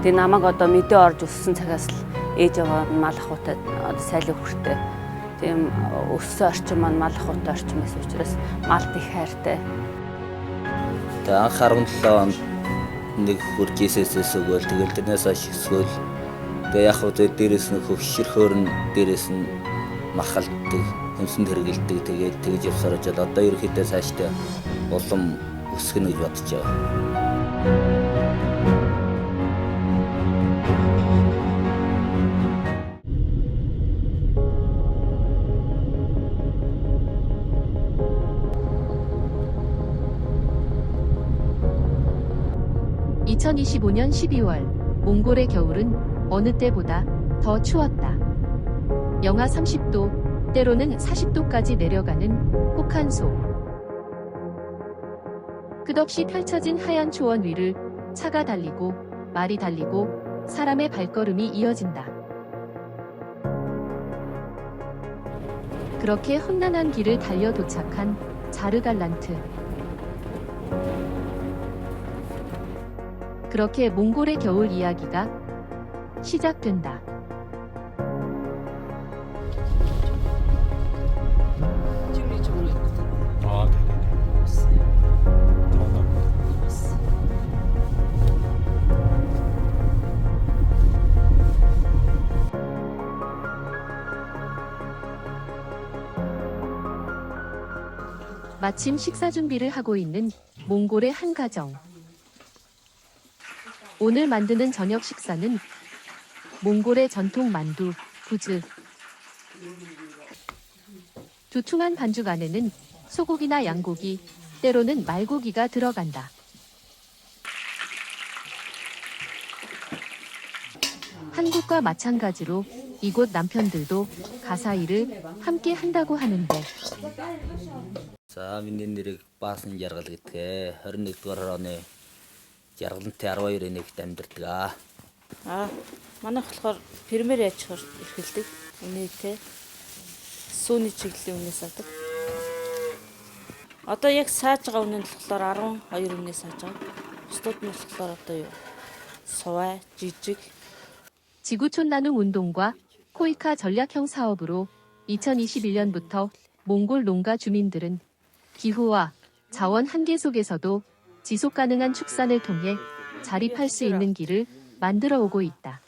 Тэгээ намайг одоо мэдээ орж өссөн цагаас л ээж аваа мал ахуйтай сайлын хүртээ. Тийм өссөн орчин маань мал ахуйтай орчин байсан учраас малд их хайртай. Тэгээ анх 17 онд нэг хөр GSS өгөөл тэгэл тэрнээс хойш өсгөөл. Тэгээ яг хөө дээрээс нь хөвшөрхөөр нь дээрээс нь махалддаг, хүнсэнд хэргэлдэг. Тэгээд тэгж явсаар очоод одоо ерөөхдөө цаашдаа улам өсгөнө гэж бодож байгаа. (2025년 12월) 몽골의 겨울은 어느 때보다 더 추웠다. 영하 30도, 때로는 40도까지 내려가는 혹한소. 끝없이 펼쳐진 하얀 초원 위를 차가 달리고 말이 달리고 사람의 발걸음이 이어진다. 그렇게 험난한 길을 달려 도착한 자르갈란트. 그렇게 몽골의 겨울 이야기가 시작된다. 마침 식사 준비를 하고 있는 몽골의 한 가정. 오늘 만드는 저녁 식사는 몽골의 전통 만두, 구즈. 두툼한 반죽 안에는 소고기나 양고기, 때로는 말고기가 들어간다. 한국과 마찬가지로 이곳 남편들도 가사 일을 함께 한다고 하는데. За миний нэрийг Баасан Жаргал гэдгээ 21-р оны Жаргалантай 12-ын 1-т амьдардаг. Манайх болохоор фермер аж ахуйр эрхэлдэг. Үнэтэй сүүний чиглэлийн үнээс авдаг. Одоо яг сааж байгаа үнэ нь болохоор 12 үнээс сааж байгаа. Бусдууд нь болохоор одоо юу? Сувай, жижиг. 지구촌 나눔 운동과 코이카 전략형 사업으로 2021년부터 몽골 농가 주민들은 기후와 자원 한계 속에서도 지속 가능한 축산을 통해 자립할 수 있는 길을 만들어 오고 있다.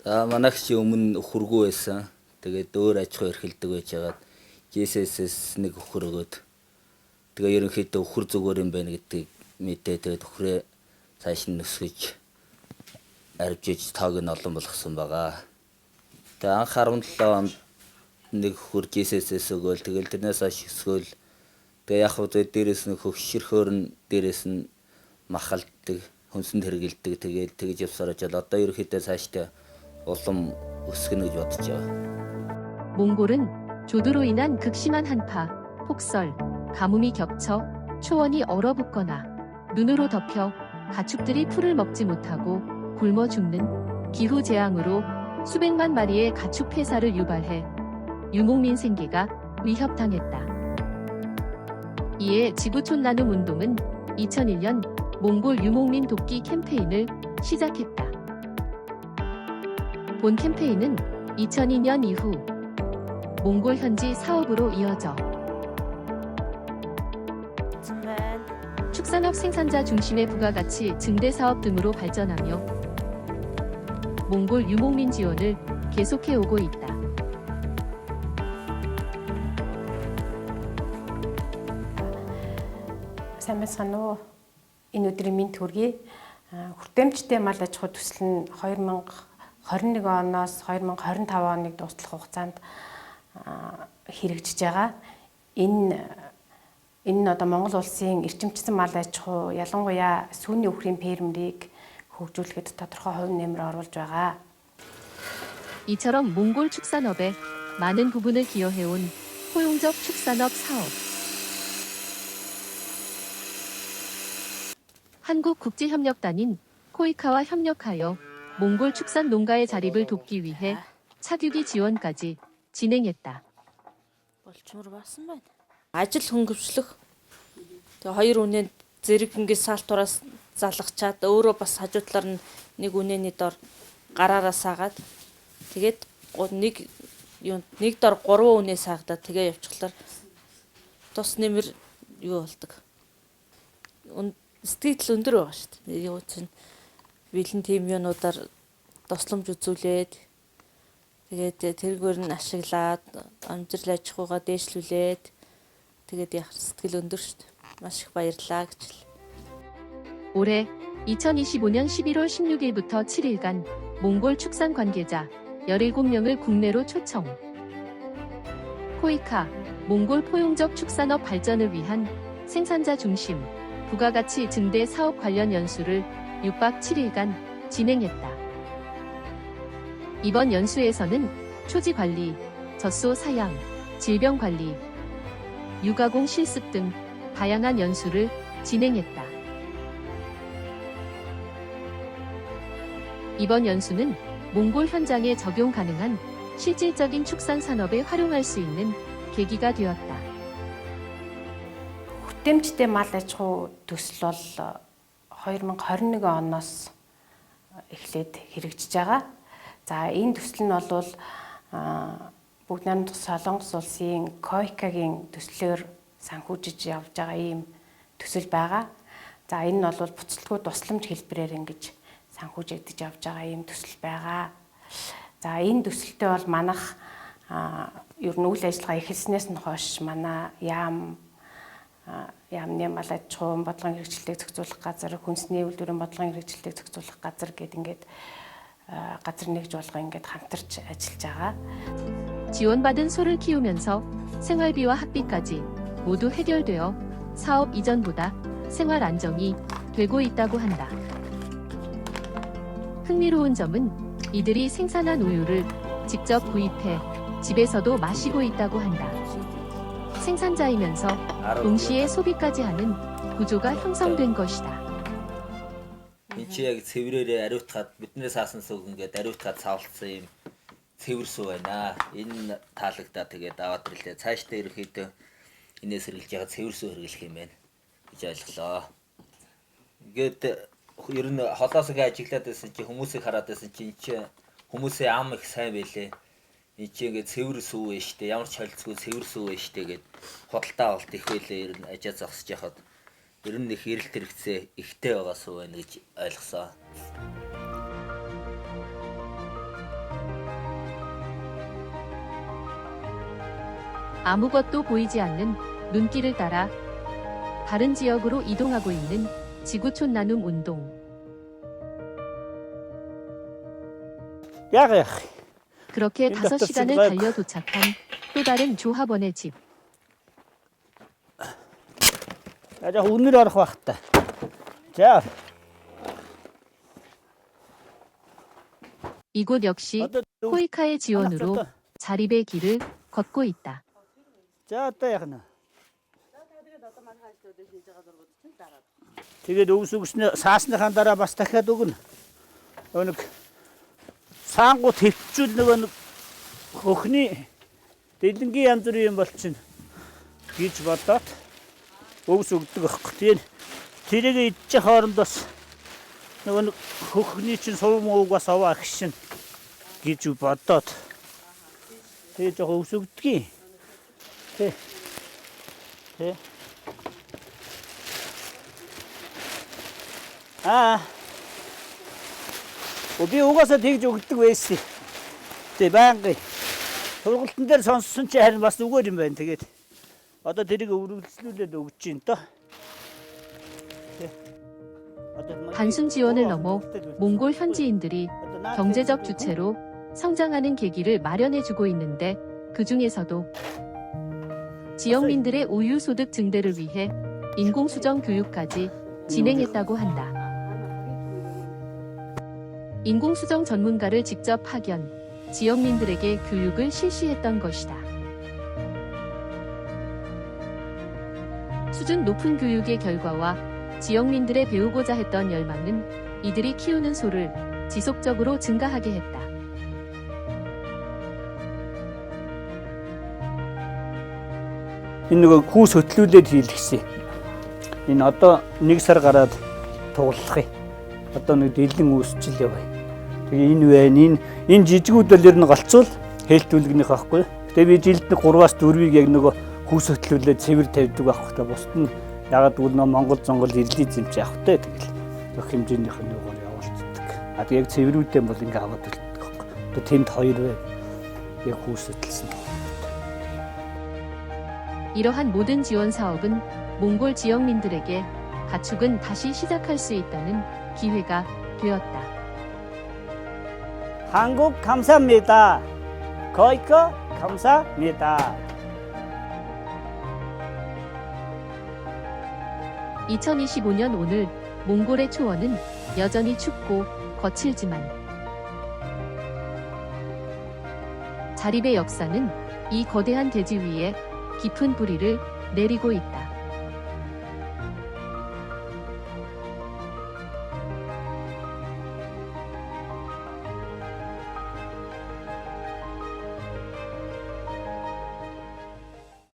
Манайх чи өмнө хөргөө байсан. Тэгээд өөр аж ахуй эрхэлдэг байж хагаад GSS нэг өхөр өгөөд тэгээ ерөнхийдөө өхөр зүгээр юм байна гэдгийг мэдээ тэгээд өхрөө цааш нь өсгөж арвжиж тоог нь олон болгосон байгаа. Тэгээ анх 17 онд нэг өхөр GSS өгөөл тэгэл тэрнээс хойш өсгөөл. Тэгээ яг хөө дээрээс нь хөвшөрхөөр нь дээрээс нь махалддаг, хүнсэнд хэргэлдэг. Тэгээд тэгж явсаар очоод одоо ерөөхдөө цаашдаа улам өсгөнө гэж бодож байгаа. 몽골은 조드로 인한 극심한 한파, 폭설, 가뭄이 겹쳐 초원이 얼어붙거나 눈으로 덮여 가축들이 풀을 먹지 못하고 굶어 죽는 기후 재앙으로 수백만 마리의 가축 폐사를 유발해 유목민 생계가 위협당했다. 이에 지구촌 나눔 운동은 2001년 몽골 유목민 돕기 캠페인을 시작했다. 본 캠페인은 2002년 이후 몽골 현지 사업으로 이어져 축산업 생산자 중심의 부가가치 증대 사업 등으로 발전하며 몽골 유목민 지원을 계속해 오고 있다. Сайн байна уу? Энэ өдрийн минь төргий. Хүртээмжтэй мал аж ахуй төсөл нь 2021 оноос 2025 оныг дуустал хугацаанд хэрэгжиж байгаа. Энэ одоо Монгол улсын эрчимчсэн мал аж ахуй ялангуяа сүүний өхрийн фермерийг хөгжүүлэхэд тодорхой хувь нэмэр оруулж байгаа. 이처럼 몽골 축산업에 많은 부분을 기여해온 포용적 축산업 사업. 한국국제협력단인 코이카와 협력하여 몽골 축산 농가의 자립을 돕기 위해 차규기 지원까지 진행했다. Болчмор басан байна. Ажил хөнгөвчлөх. Тэгээ хоёр үнэнд зэрэг ингээд саалтуураас залгачаад өөрөө бас хажуудлаар нь нэг үнэний дор гараараа саагаад тэгээд нэг дор 3 үнээ саагдаад тэгээ явчихлаар тус нэмэр юу болдог. Сэтгэл өндөр байгаа шүү дээ. Юу чинь бэлэн тим юунуудаар тусламж үзүүлээд тэгээд тэргээр нь ашиглаад амжилт аж ахуйгаа дээшлүүлээд тэгээд яг сэтгэл өндөр шүү дээ. Маш их баярлалаа гэж хэлээ. 올해 2025년 11월 16일부터 7일간 몽골 축산 관계자 17명을 국내로 초청. 코이카, 몽골 포용적 축산업 발전을 위한 생산자 중심, 부가가치 증대 사업 관련 연수를 6박 7일간 진행했다. 이번 연수에서는 초지 관리, 젖소 사양, 질병 관리, 유가공 실습 등 다양한 연수를 진행했다. 이번 연수는 몽골 현장에 적용 가능한 실질적인 축산 산업에 활용할 수 있는 계기가 되었다. Хүртээмжтэй мал аж ахуй төсөл бол 2021 оноос эхлээд хэрэгжиж байгаа. За энэ төсөл нь бол бүгд найрамдах Солонгос улсын Койкагийн төслөөр санхүүжиж явж байгаа ийм төсөл байгаа. За энэ нь бол буцалтгүй тусламж хэлбэрээр ингэж санхүүжигдэж явж байгаа ийм төсөл байгаа. За энэ төсөлтөд бол манайх ер нь үйл ажиллагаа эхэлснээс нь хойш манай яамны мал аж ахуйн бодлогын хэрэгжилтийг зохицуулах газар, хүнсний үйлдвэрийн бодлогын хэрэгжилтийг зохицуулах газар гэдэг ингээд газар нэгж болго ингээд хамтарч ажиллаж байгаа. 지원받은 소를 키우면서 생활비와 학비까지 모두 해결되어 사업 이전보다 생활 안정이 되고 있다고 한다. 흥미로운 점은 이들이 생산한 우유를 직접 구입해 집에서도 마시고 있다고 한다. 생산자이면서 동시에 소비까지 하는 구조가 형성된 것이다. Энд чи яг цэврээрээ ариутгаад биднээс хаасан сүг ингээд ариутгаад цаавалцсан юм цэвэр сүү байна. Энэ таалагдаа тэгээд аваад ирлээ. Цаашдаа ерөөхдөө энэс хэрэглэж байгаа цэвэр сүү хэрэглэх юм байна гэж ойлголоо. Ингээд ер нь холоос ингээ ажиглаад байсан чи хүмүүсийг хараад байсан чи хүмүүсийн ам их сайн байлээ. Энд чи ингээ цэвэр сүү вэ штэ. Ямар ч холцгүй цэвэр сүү вэ штэ гэд худалдаа авалт их байлээ. Ер нь ажаа зогсож яхад ер нь их эрэлт хэрэгцээ ихтэй байгаа сүү байна гэж ойлгосоо. 아무것도 보이지 않는 눈길을 따라 다른 지역으로 이동하고 있는 지구촌 나눔 운동. 그렇게 5시간을 달려 도착한 또 다른 조합원의 집. 자, 오늘 하러 왔다. 자. 이곳 역시 코이카의 지원으로 자립의 길을 걷고 있다. 자, 따야나. тэгээд өвсөкснө саасныхаа дараа бас дахиад өгнө. Нэг саангуу төвчүүл нэг хөхний дэлэнгийн янз бүрийн юм болчихно гэж бодоод өвс өгдөг байхгүй. Тэгээд тэрийг идчих хоорондоос нэг хөхний чинь сувм уугаас аваа гişin гэж бодоод тэгээд жоо өвс өгдгийг. Тэ. Би угаасаа тэгж өгдөг байсан. Тэ байнга. Сургалтын дээр сонссон чи харин бас үгээр юм байна. Тэгээд одоо тэрийг өргөжлүүлээд өгч чинь тоо. 단순 지원을 넘어 몽골 현지인들이 경제적 주체로 성장하는 계기를 마련해주고 있는데 그 중에서도 지역민들의 우유 소득 증대를 위해 인공수정 교육까지 진행했다고 한다. 인공수정 전문가를 직접 파견, 지역민들에게 교육을 실시했던 것이다. 수준 높은 교육의 결과와 지역민들의 배우고자 했던 열망은 이들이 키우는 소를 지속적으로 증가하게 했다. Энэ нөгөө хүүс хөтлүүлээд хийлгэсэн. Энэ одоо 1 сар гараад туулахыг одоо нэг дэлгэн үүсчил яваа. Тэгээ энэ байна. Энэ жижигүүд бол ер нь голцвол хэлтүүлгнийх байхгүй. Тэгээ би жилд нэг 3-аас 4-ийг яг нөгөө хүүс хөтлүүлээд цэвэр тавьдаг байхгүй. Бусд нь ягаад гэвэл нөө Монгол зонгол ирлий зэмч явахтай тэгэл зөх хэмжээнийх нь нөгөө явуулдаг. А тэгээ яг цэврүүдэн бол ингээ аваад ирдэг байхгүй. Тэгээ тэнд хоёр байна. Яг хүүс хөтлсөн. 이러한 모든 지원 사업은 몽골 지역민들에게 가축은 다시 시작할 수 있다는 기회가 되었다. 한국 감사합니다. 거이커 감사합니다. 2025년 오늘 몽골의 초원은 여전히 춥고 거칠지만 자립의 역사는 이 거대한 대지 위에 깊은 뿌리를 내리고 있다.